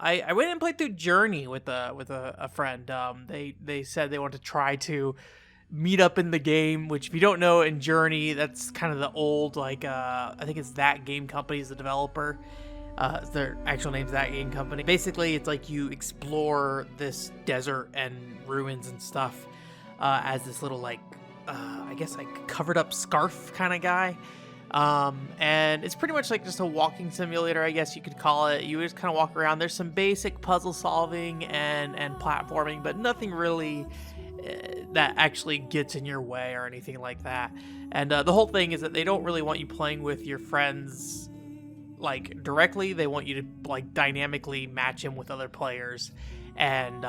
I went and played through Journey with a friend. They said they want to try to meet up in the game, which if you don't know, in Journey, that's kind of the old like I think it's That Game Company is the developer. Their actual name's That Game Company. Basically, it's like you explore this desert and ruins and stuff as this little like I guess like covered up scarf kind of guy. And it's pretty much like just a walking simulator, I guess you could call it. You just kind of walk around. There's some basic puzzle solving and platforming, but nothing really that actually gets in your way or anything like that. And the whole thing is that they don't really want you playing with your friends like directly. They want you to like dynamically match him with other players and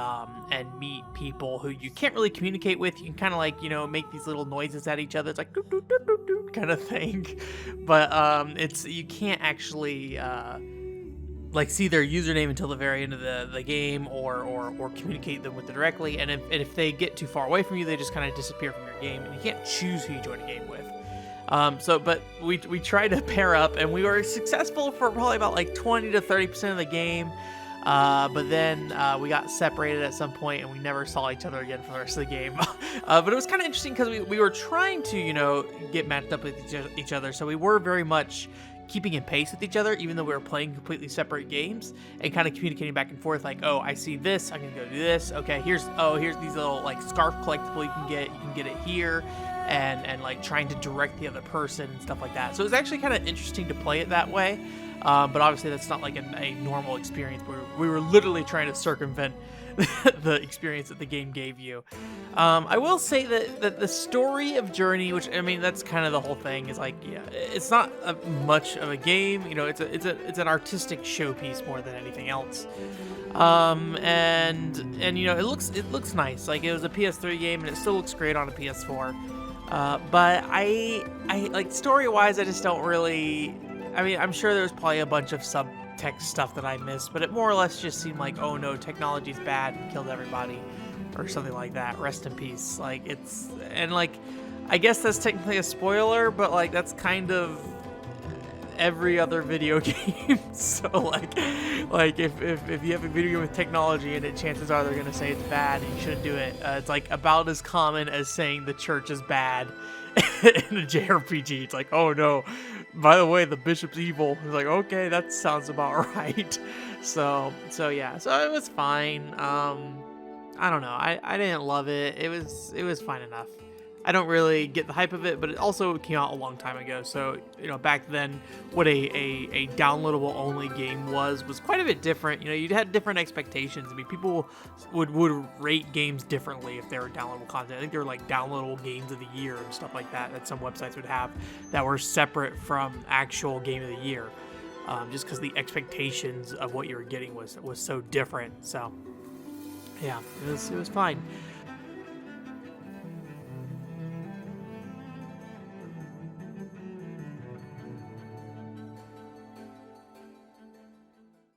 meet people who you can't really communicate with. You can kind of like, make these little noises at each other. It's like doot, doot, doot, doot, doot kind of thing, but it's you can't actually like see their username until the very end of the game or communicate them with it directly. And if they get too far away from you, they just kind of disappear from your game, and you can't choose who you join a game with. But we tried to pair up, and we were successful for probably about like 20 to 30% of the game. But then we got separated at some point, and we never saw each other again for the rest of the game. But it was kind of interesting because we were trying to, get matched up with each other. So we were very much keeping in pace with each other, even though we were playing completely separate games, and kind of communicating back and forth like, oh, I see this, I'm gonna go do this. Okay, here's these little like scarf collectible you can get it here, and like trying to direct the other person and stuff like that. So it was actually kind of interesting to play it that way. But obviously that's not like a normal experience. We were literally trying to circumvent the experience that the game gave you. I will say that the story of Journey, which I mean that's kind of the whole thing, is like, yeah, it's not much of a game. It's an artistic showpiece more than anything else. And it looks nice. Like it was a PS3 game, and it still looks great on a PS4. But I like story-wise, I just don't really. I mean, I'm sure there's probably a bunch of subtext stuff that I missed, but it more or less just seemed like, oh no, technology's bad and killed everybody, or something like that. Rest in peace. Like I guess that's technically a spoiler, but like that's kind of every other video game. So like if you have a video game with technology in it, chances are they're gonna say it's bad and you shouldn't do it. It's like about as common as saying the church is bad in a JRPG. It's like, oh no, by the way, the bishop's evil. It's like, okay, that sounds about right. So yeah, so it was fine. I don't know. I didn't love it. It was fine enough. I don't really get the hype of it, but it also came out a long time ago. So, back then, what a downloadable only game was quite a bit different. You had different expectations. I mean, people would rate games differently if they were downloadable content. I think there were like downloadable games of the year and stuff like that some websites would have that were separate from actual game of the year, just because the expectations of what you were getting was so different. So, yeah, it was fine.